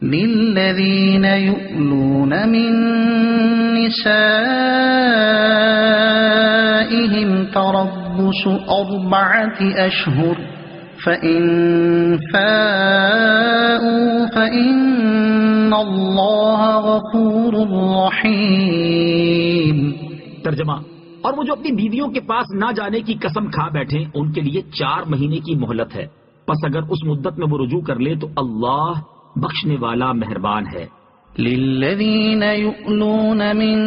للذین یؤلون من نسائهم تربص 4 أشهر فإن فاءوا فإن اللہ غفور رحیم۔ ترجمہ: اور وہ جو اپنی بیویوں کے پاس نہ جانے کی قسم کھا بیٹھے ان کے لیے 4 مہینے کی مہلت ہے، پس اگر اس مدت میں وہ رجوع کر لے تو اللہ بخشنے والا مہربان ہے۔ للذین یؤلون من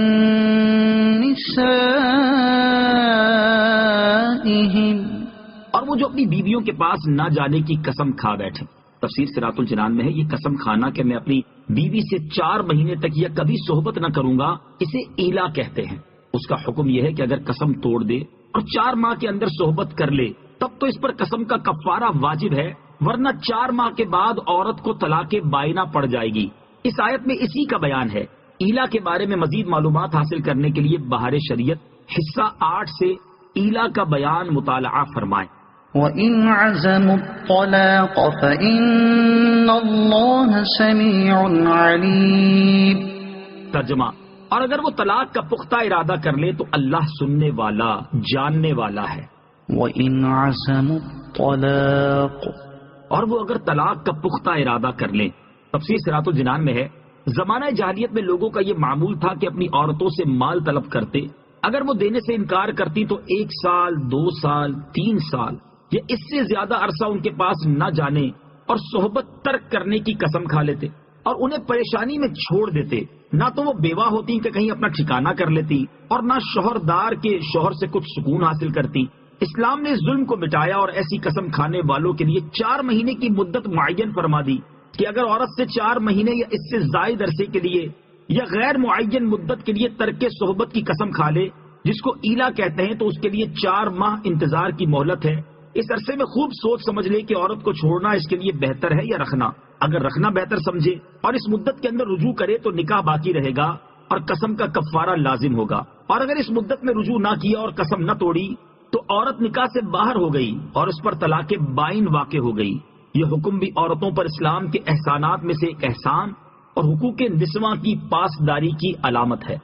نسائهم، اور وہ جو اپنی بیویوں کے پاس نہ جانے کی قسم کھا بیٹھے۔ تفسیر صراط الجنان میں ہے یہ قسم کھانا کہ میں اپنی بیوی سے 4 مہینے تک یا کبھی صحبت نہ کروں گا، اسے ایلا کہتے ہیں۔ اس کا حکم یہ ہے کہ اگر قسم توڑ دے اور 4 ماہ کے اندر صحبت کر لے تب تو اس پر قسم کا کفارہ واجب ہے، ورنہ 4 ماہ کے بعد عورت کو طلاق بائنہ پڑ جائے گی۔ اس آیت میں اسی کا بیان ہے۔ ایلا کے بارے میں مزید معلومات حاصل کرنے کے لیے بہار شریعت حصہ 8 سے ایلا کا بیان مطالعہ فرمائیں۔ وَإِنْ عَزَمُوا الطَّلَاقَ فَإِنَّ اللَّهَ سَمِيعٌ عَلِيمٌ۔ ترجمہ: اور اگر وہ طلاق کا پختہ ارادہ کر لے تو اللہ سننے والا جاننے والا ہے۔ وَإِنْ عَزَمُوا الطَّلَاقَ، اور وہ اگر طلاق کا پختہ ارادہ کر لیں۔ تفسیر صراط الجنان میں ہے زمانہ جاہلیت میں لوگوں کا یہ معمول تھا کہ اپنی عورتوں سے مال طلب کرتے، اگر وہ دینے سے انکار کرتی تو 1 سال 2 سال 3 سال یا اس سے زیادہ عرصہ ان کے پاس نہ جانے اور صحبت ترک کرنے کی قسم کھا لیتے اور انہیں پریشانی میں چھوڑ دیتے۔ نہ تو وہ بیوہ ہوتی کہ کہیں اپنا ٹھکانہ کر لیتی اور نہ شوہردار کے شوہر سے کچھ سکون حاصل کرتی۔ اسلام نے اس ظلم کو مٹایا اور ایسی قسم کھانے والوں کے لیے 4 مہینے کی مدت معین فرما دی کہ اگر عورت سے 4 مہینے یا اس سے زائد عرصے کے لیے یا غیر معین مدت کے لیے ترک صحبت کی قسم کھا لے، جس کو ایلا کہتے ہیں، تو اس کے لیے 4 ماہ انتظار کی مہلت ہے۔ اس عرصے میں خوب سوچ سمجھ لے کہ عورت کو چھوڑنا اس کے لیے بہتر ہے یا رکھنا۔ اگر رکھنا بہتر سمجھے اور اس مدت کے اندر رجوع کرے تو نکاح باقی رہے گا اور قسم کا کفارہ لازم ہوگا، اور اگر اس مدت میں رجوع نہ کیا اور قسم نہ توڑی تو عورت نکاح سے باہر ہو گئی اور اس پر طلاق بائن واقع ہو گئی۔ یہ حکم بھی عورتوں پر اسلام کے احسانات میں سے ایک احسان اور حقوق نسواں کی پاسداری کی علامت ہے۔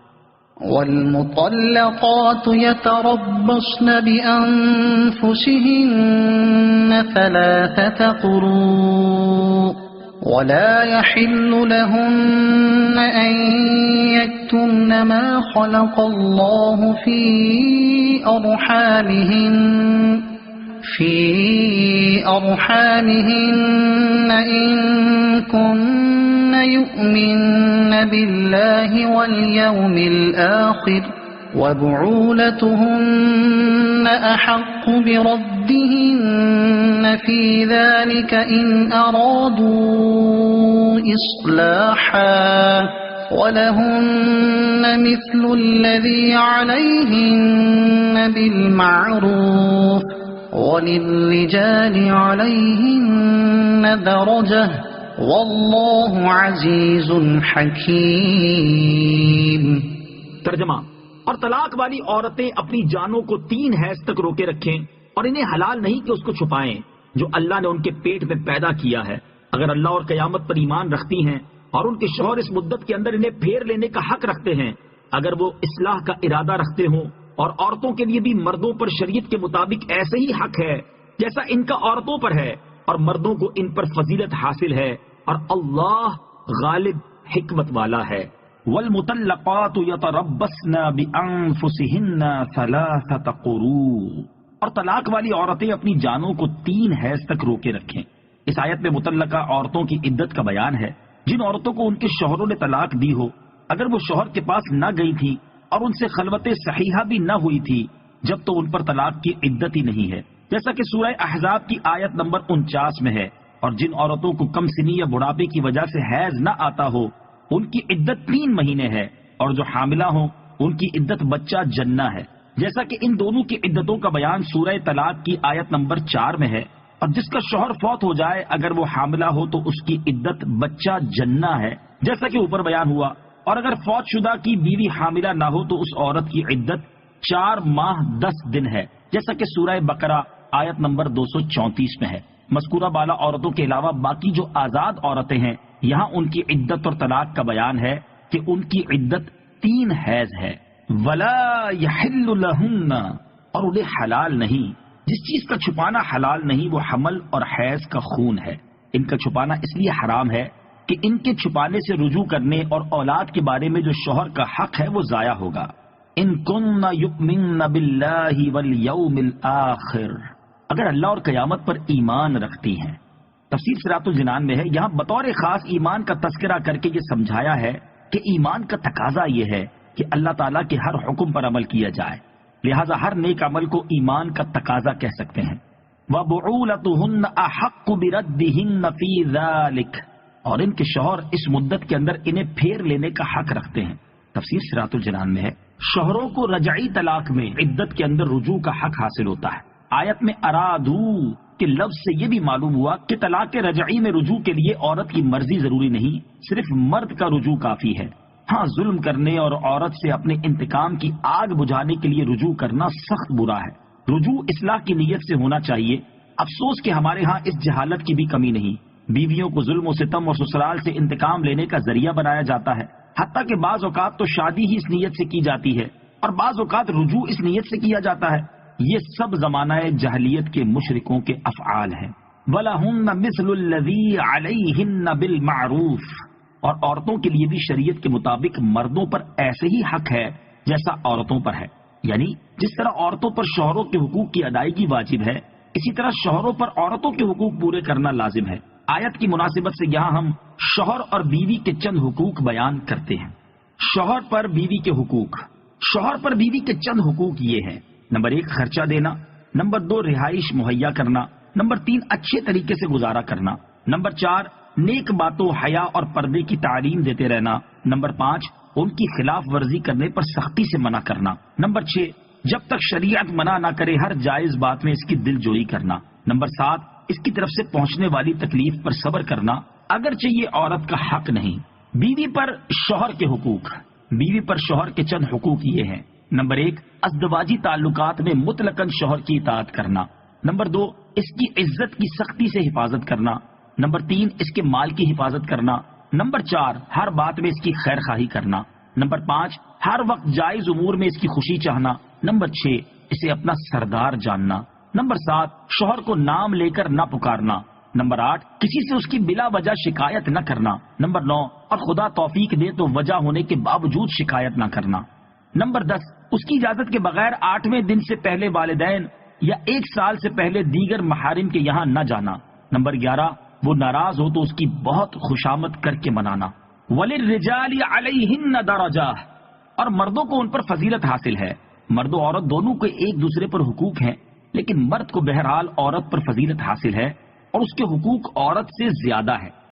والمطلقات يتربصن بأنفسهن 3 قروء ولا يحل لهن أن يكتمن ما خلق الله في أرحامهن إن كن يؤمن بالله واليوم الآخر وبعولتهن أحق بردهن في ذلك إن أرادوا إصلاحا ولهن مثل الذي عليهن بالمعروف وللرجال عليهن درجة واللہ عزیز حکیم۔ ترجمہ: اور طلاق والی عورتیں اپنی جانوں کو 3 حیض تک روکے رکھیں اور انہیں حلال نہیں کہ اس کو چھپائیں جو اللہ نے ان کے پیٹ میں پیدا کیا ہے، اگر اللہ اور قیامت پر ایمان رکھتی ہیں اور ان کے شوہر اس مدت کے اندر انہیں پھیر لینے کا حق رکھتے ہیں، اگر وہ اصلاح کا ارادہ رکھتے ہوں، اور عورتوں کے لیے بھی مردوں پر شریعت کے مطابق ایسے ہی حق ہے جیسا ان کا عورتوں پر ہے، اور مردوں کو ان پر فضیلت حاصل ہے، اور اللہ غالب حکمت والا ہے۔ والمطلقات یتربصن بانفسهن 3 قروء، اور طلاق والی عورتیں اپنی جانوں کو 3 حیض تک روکے رکھیں۔ اس آیت میں مطلقہ عورتوں کی عدت کا بیان ہے جن عورتوں کو ان کے شوہروں نے طلاق دی ہو، اگر وہ شوہر کے پاس نہ گئی تھی اور ان سے خلوت صحیحہ بھی نہ ہوئی تھی جب تو ان پر طلاق کی عدت ہی نہیں ہے، جیسا کہ سورہ احزاب کی آیت نمبر 49 میں ہے۔ اور جن عورتوں کو کم سنی یا بڑھاپے کی وجہ سے حیض نہ آتا ہو ان کی عدت 3 مہینے ہے، اور جو حاملہ ہوں ان کی عدت بچہ جنہ ہے، جیسا کہ ان دونوں کی عدتوں کا بیان سورہ طلاق کی آیت نمبر 4 میں ہے۔ اور جس کا شوہر فوت ہو جائے اگر وہ حاملہ ہو تو اس کی عدت بچہ جنہ ہے، جیسا کہ اوپر بیان ہوا، اور اگر فوت شدہ کی بیوی حاملہ نہ ہو تو اس عورت کی عدت 4 ماہ 10 دن ہے، جیسا کہ سورہ بقرہ آیت نمبر 234 میں ہے۔ مذکورہ بالا عورتوں کے علاوہ باقی جو آزاد عورتیں ہیں یہاں ان کی عدت اور طلاق کا بیان ہے کہ ان کی عدت 3 حیض ہے. ولا یحل لہن، اور انہیں حلال نہیں. جس چیز کا چھپانا حلال نہیں وہ حمل اور حیض کا خون ہے. ان کا چھپانا اس لیے حرام ہے کہ ان کے چھپانے سے رجوع کرنے اور اولاد کے بارے میں جو شوہر کا حق ہے وہ ضائع ہوگا. ان کن یؤمن باللہ والیوم الآخر، اگر اللہ اور قیامت پر ایمان رکھتی ہیں. تفسیر صراط الجنان میں ہے، یہاں بطور خاص ایمان کا تذکرہ کر کے یہ سمجھایا ہے کہ ایمان کا تقاضا یہ ہے کہ اللہ تعالیٰ کے ہر حکم پر عمل کیا جائے، لہذا ہر نیک عمل کو ایمان کا تقاضا کہہ سکتے ہیں. وَبُعُولَتُهُنَّ أَحَقُّ بِرَدِّهِنَّ فِي ذَلِكَ، اور ان کے شوہر اس مدت کے اندر انہیں پھیر لینے کا حق رکھتے ہیں. تفسیر صراط الجنان میں ہے، شوہروں کو رجعی طلاق میں عدت کے اندر رجوع کا حق حاصل ہوتا ہے. آیت میں ارادو کے لفظ سے یہ بھی معلوم ہوا کہ طلاق رجعی میں رجوع کے لیے عورت کی مرضی ضروری نہیں، صرف مرد کا رجوع کافی ہے. ہاں، ظلم کرنے اور عورت سے اپنے انتقام کی آگ بجھانے کے لیے رجوع کرنا سخت برا ہے. رجوع اصلاح کی نیت سے ہونا چاہیے. افسوس کہ ہمارے ہاں اس جہالت کی بھی کمی نہیں. بیویوں کو ظلم و ستم اور سسرال سے انتقام لینے کا ذریعہ بنایا جاتا ہے، حتیٰ کہ بعض اوقات تو شادی ہی اس نیت سے کی جاتی ہے اور بعض اوقات رجوع اس نیت سے کیا جاتا ہے. یہ سب زمانہ جاہلیت کے مشرکوں کے افعال ہیں. وَلَهُنَّ مِثْلُ الَّذِي عَلَيْهِنَّ بِالْمَعْرُوفِ، اور عورتوں کے لیے بھی شریعت کے مطابق مردوں پر ایسے ہی حق ہے جیسا عورتوں پر ہے. یعنی جس طرح عورتوں پر شوہروں کے حقوق کی ادائیگی واجب ہے، اسی طرح شوہروں پر عورتوں کے حقوق پورے کرنا لازم ہے. آیت کی مناسبت سے یہاں ہم شوہر اور بیوی کے چند حقوق بیان کرتے ہیں. شوہر پر بیوی کے حقوق. شوہر پر بیوی کے چند حقوق یہ ہیں: نمبر 1 خرچہ دینا، نمبر 2 رہائش مہیا کرنا، نمبر 3 اچھے طریقے سے گزارا کرنا، نمبر 4 نیک باتوں، حیا اور پردے کی تعلیم دیتے رہنا، نمبر 5 ان کی خلاف ورزی کرنے پر سختی سے منع کرنا، نمبر 6 جب تک شریعت منع نہ کرے ہر جائز بات میں اس کی دل جوئی کرنا، نمبر 7 اس کی طرف سے پہنچنے والی تکلیف پر صبر کرنا اگرچہ یہ عورت کا حق نہیں. بیوی پر شوہر کے حقوق. بیوی پر شوہر کے چند حقوق یہ ہیں: نمبر 1 ازدواجی تعلقات میں مطلقاً شوہر کی اطاعت کرنا، نمبر 2 اس کی عزت کی سختی سے حفاظت کرنا، نمبر 3 اس کے مال کی حفاظت کرنا، نمبر 4 ہر بات میں اس کی خیر خواہی کرنا، نمبر 5 ہر وقت جائز امور میں اس کی خوشی چاہنا، نمبر 6 اسے اپنا سردار جاننا، نمبر 7 شوہر کو نام لے کر نہ پکارنا، نمبر 8 کسی سے اس کی بلا وجہ شکایت نہ کرنا، نمبر 9 اور خدا توفیق دے تو وجہ ہونے کے باوجود شکایت نہ کرنا، نمبر 10 اس کی اجازت کے بغیر 8ویں دن سے پہلے والدین یا 1 سال سے پہلے دیگر محارم کے یہاں نہ جانا، نمبر 11 وہ ناراض ہو تو اس کی بہت خوشامد کر کے منانا. وَلِلرِّجَالِ عَلَيْهِنَّ دَرَجَةٌ، اور مردوں کو ان پر فضیلت حاصل ہے. مرد و عورت دونوں کے ایک دوسرے پر حقوق ہیں، لیکن مرد کو بہرحال عورت پر فضیلت حاصل ہے اور اس کے حقوق عورت سے زیادہ ہے.